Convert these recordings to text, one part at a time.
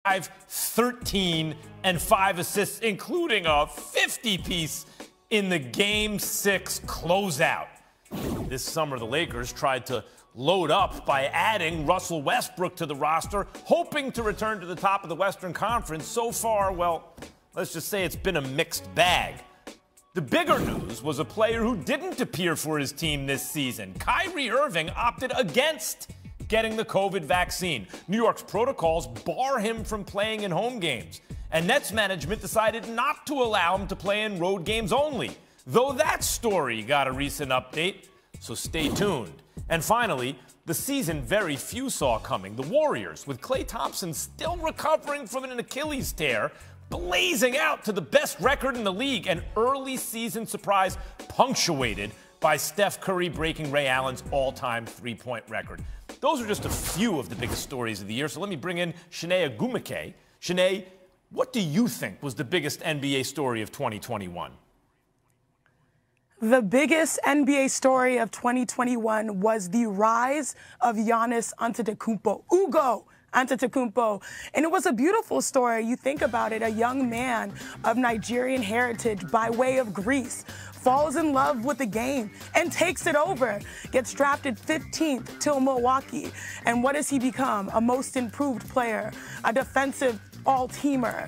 13, and 5 assists, including a 50-piece in the Game 6 closeout. This summer, the Lakers tried to load up by adding Russell Westbrook to the roster, hoping to return to the top of the Western Conference. So far, well, let's just say it's been a mixed bag. The bigger news was a player who didn't appear for his team this season. Kyrie Irving opted against getting the COVID vaccine. New York's protocols bar him from playing in home games, and Nets management decided not to allow him to play in road games only, though that story got a recent update, so stay tuned. And finally, the season very few saw coming. The Warriors, with Klay Thompson still recovering from an Achilles tear, blazing out to the best record in the league, an early season surprise punctuated by Steph Curry breaking Ray Allen's all-time three-point record. Those are just a few of the biggest stories of the year, so let me bring in Shanae Agumike. Shanae, what do you think was the biggest NBA story of 2021? The biggest NBA story of 2021 was the rise of Giannis Antetokounmpo. Ugo Antetokounmpo. And it was a beautiful story. You think about it, a young man of Nigerian heritage by way of Greece falls in love with the game and takes it over, gets drafted 15th to Milwaukee. And what does he become? A most improved player, a defensive all-teamer.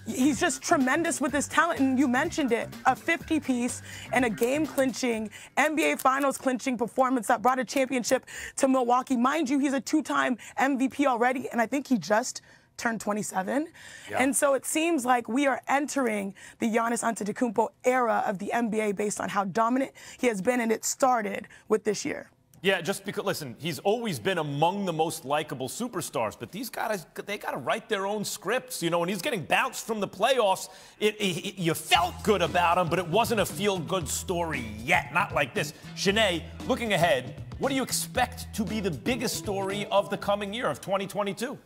He's just tremendous with his talent, and you mentioned it, a 50-piece and a game-clinching, NBA Finals-clinching performance that brought a championship to Milwaukee. Mind you, he's a two-time MVP already, and I think he just turned 27. Yeah. And so it seems like we are entering the Giannis Antetokounmpo era of the NBA based on how dominant he has been, and it started with this year. Yeah, just because, listen, he's always been among the most likable superstars, but these guys, they got to write their own scripts, you know, and he's getting bounced from the playoffs. You felt good about him, but it wasn't a feel-good story yet, not like this. Shanae, looking ahead, what do you expect to be the biggest story of the coming year of 2022?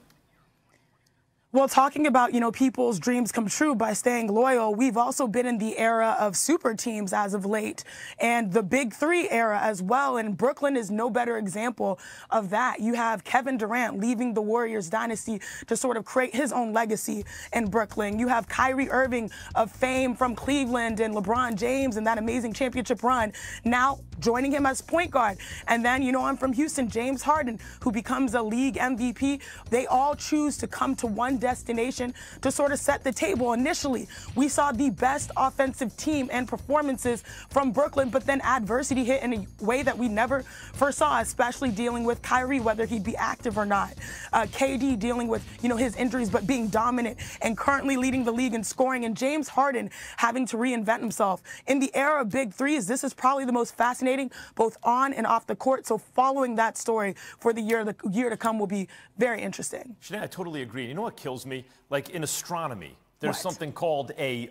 Well, talking about, people's dreams come true by staying loyal, we've also been in the era of super teams as of late, and the Big Three era as well, and Brooklyn is no better example of that. You have Kevin Durant leaving the Warriors dynasty to sort of create his own legacy in Brooklyn. You have Kyrie Irving of fame from Cleveland and LeBron James and that amazing championship run now joining him as point guard. And then, I'm from Houston, James Harden, who becomes a league MVP. They all choose to come to one destination to sort of set the table. Initially, we saw the best offensive team and performances from Brooklyn, but then adversity hit in a way that we never foresaw, especially dealing with Kyrie, whether he'd be active or not. KD dealing with, his injuries, but being dominant and currently leading the league in scoring, and James Harden having to reinvent himself. In the era of Big Threes, this is probably the most fascinating, both on and off the court. So following that story for the year to come will be very interesting. Shanae, I totally agree. You know what kills me? Like in astronomy, there's something called a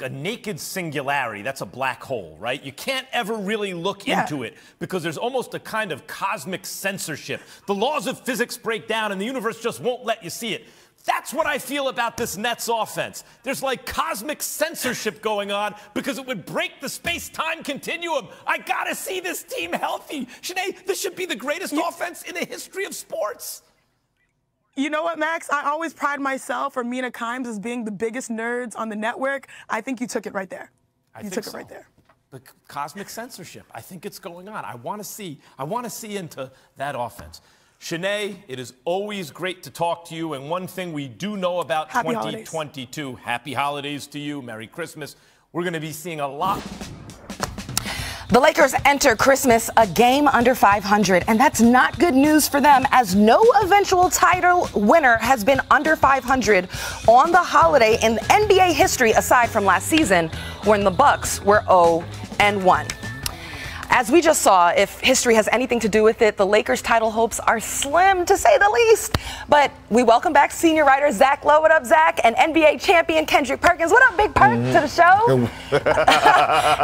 naked singularity. That's a black hole, right? You can't ever really look into it because there's almost a kind of cosmic censorship. The laws of physics break down and the universe just won't let you see it. That's what I feel about this Nets offense. There's like cosmic censorship going on because it would break the space-time continuum. I gotta see this team healthy. Shanae, this should be the greatest offense in the history of sports. You know what, Max? I always pride myself or Mina Kimes as being the biggest nerds on the network. I think you took it right there. You took it right there. The cosmic censorship. I think it's going on. I want to see into that offense. Shanae, it is always great to talk to you. And one thing we do know about 2022, happy holidays to you, Merry Christmas. We're going to be seeing a lot. The Lakers enter Christmas a game under 500, and that's not good news for them, as no eventual title winner has been under 500 on the holiday in NBA history, aside from last season when the Bucks were 0-1. As we just saw, if history has anything to do with it, the Lakers' title hopes are slim, to say the least. But we welcome back senior writer Zach Lowe. What up, Zach? And NBA champion Kendrick Perkins. What up, Big Perk, to the show?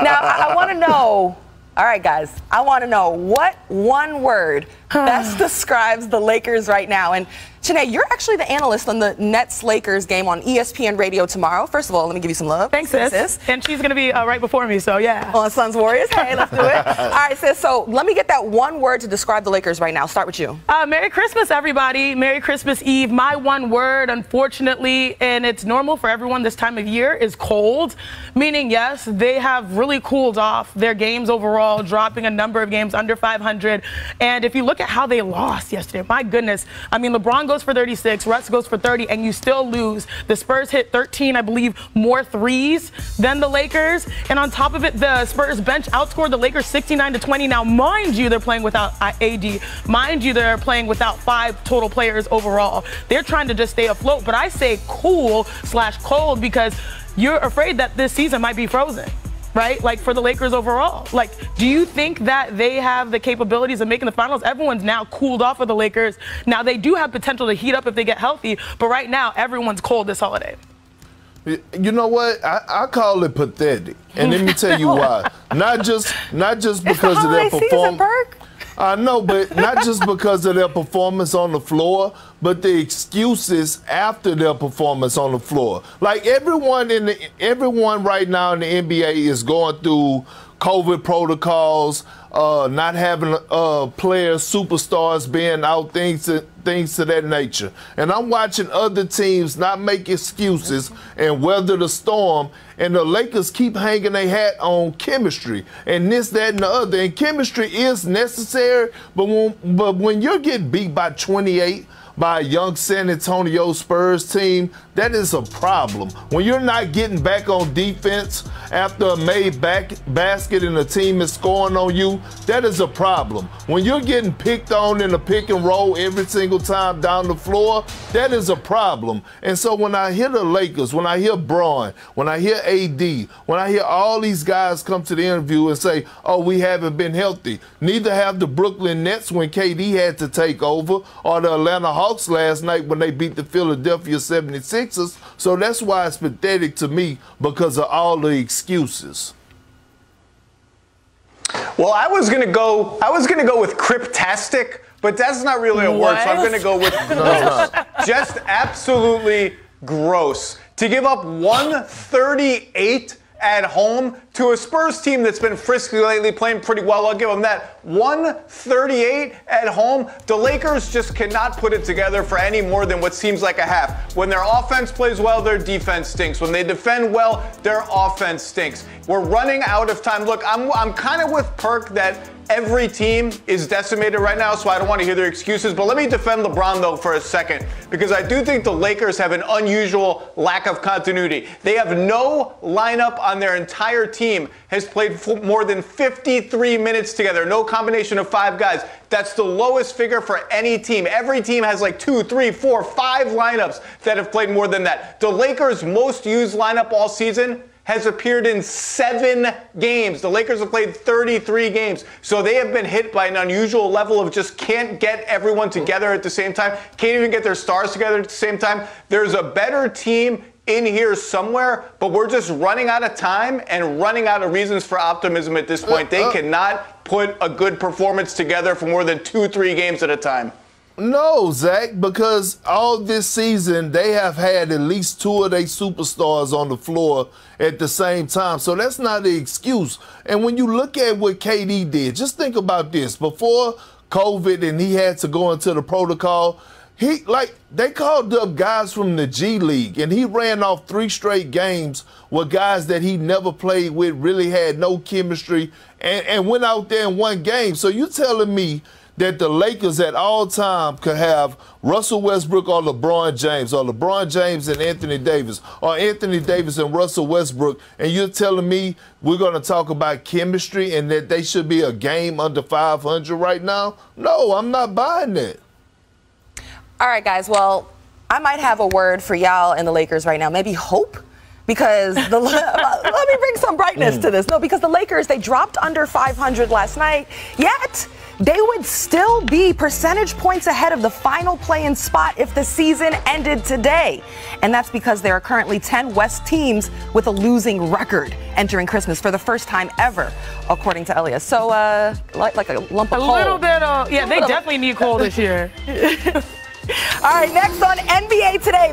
Now, I want to know, all right, guys, I want to know what one word best describes the Lakers right now. And Shanae, you're actually the analyst on the Nets-Lakers game on ESPN Radio tomorrow. First of all, let me give you some love. Thanks, sis. And she's going to be right before me, so yeah. On Suns Warriors. Hey, let's do it. All right, sis. So let me get that one word to describe the Lakers right now. Start with you. Merry Christmas, everybody. Merry Christmas Eve. My one word, unfortunately, and it's normal for everyone this time of year, is cold. Meaning, yes, they have really cooled off their games overall, dropping a number of games under 500. And if you look at how they lost yesterday, my goodness. I mean, LeBron goes for 36, Russ goes for 30, and you still lose. The Spurs hit 13, I believe, more threes than the Lakers. And on top of it, the Spurs bench outscored the Lakers 69-20. Now, mind you, they're playing without AD. Mind you, they're playing without 5 total players overall. They're trying to just stay afloat. But I say cool/cold because you're afraid that this season might be frozen. Right? Like for the Lakers overall. Like, do you think that they have the capabilities of making the finals? Everyone's now cooled off of the Lakers. Now, they do have potential to heat up if they get healthy, but right now, everyone's cold this holiday. You know what? I call it pathetic. And let me tell you why. Not just because of their performance. I know, but not just because of their performance on the floor, but the excuses after their performance on the floor. Like everyone right now in the NBA is going through COVID protocols, not having players, superstars being out, things to that nature. And I'm watching other teams not make excuses and weather the storm, and the Lakers keep hanging their hat on chemistry and this, that, and the other. And chemistry is necessary, but when you're getting beat by 28 by a young San Antonio Spurs team, that is a problem. When you're not getting back on defense after a made basket and the team is scoring on you, that is a problem. When you're getting picked on in a pick and roll every single time down the floor, that is a problem. And so when I hear the Lakers, when I hear Braun, when I hear AD, when I hear all these guys come to the interview and say, oh, we haven't been healthy, neither have the Brooklyn Nets when KD had to take over, or the Atlanta Hawks last night when they beat the Philadelphia 76ers. So that's why it's pathetic to me, because of all the excuses. Well, I was gonna go with cryptastic, but that's not really a word, so I'm gonna go with gross. Just absolutely gross. To give up 138 at home to a Spurs team that's been frisky lately, playing pretty well, I'll give them that. 138 at home. The Lakers just cannot put it together for any more than what seems like a half. When their offense plays well, their defense stinks. When they defend well, their offense stinks. We're running out of time. Look, I'm kind of with Perk that every team is decimated right now, so I don't want to hear their excuses. But let me defend LeBron, though, for a second, because I do think the Lakers have an unusual lack of continuity. They have no lineup on their entire team has played more than 53 minutes together. No combination of 5 guys. That's the lowest figure for any team. Every team has like 2, 3, 4, 5 lineups that have played more than that. The Lakers' most used lineup all season has appeared in 7 games. The Lakers have played 33 games. So they have been hit by an unusual level of just can't get everyone together at the same time, can't even get their stars together at the same time. There's a better team in here somewhere, but we're just running out of time and running out of reasons for optimism at this point. They cannot put a good performance together for more than 2-3 games at a time. No, Zach, because all this season they have had at least 2 of their superstars on the floor at the same time. So that's not an excuse. And when you look at what KD did, just think about this. Before COVID and he had to go into the protocol, they called up guys from the G League, and he ran off 3 straight games with guys that he never played with, really had no chemistry, and went out there and won games. So you telling me that the Lakers at all time could have Russell Westbrook or LeBron James, or LeBron James and Anthony Davis, or Anthony Davis and Russell Westbrook, and you're telling me we're going to talk about chemistry and that they should be a game under 500 right now? No, I'm not buying that. All right, guys. Well, I might have a word for y'all and the Lakers right now. Maybe hope. Because let me bring some brightness to this. No, because the Lakers, they dropped under 500 last night, yet they would still be percentage points ahead of the final play-in spot if the season ended today. And that's because there are currently 10 West teams with a losing record entering Christmas for the first time ever, according to Elias. So, like a lump of coal. A little bit of, yeah, they definitely need coal this year. All right, next on NBA Today.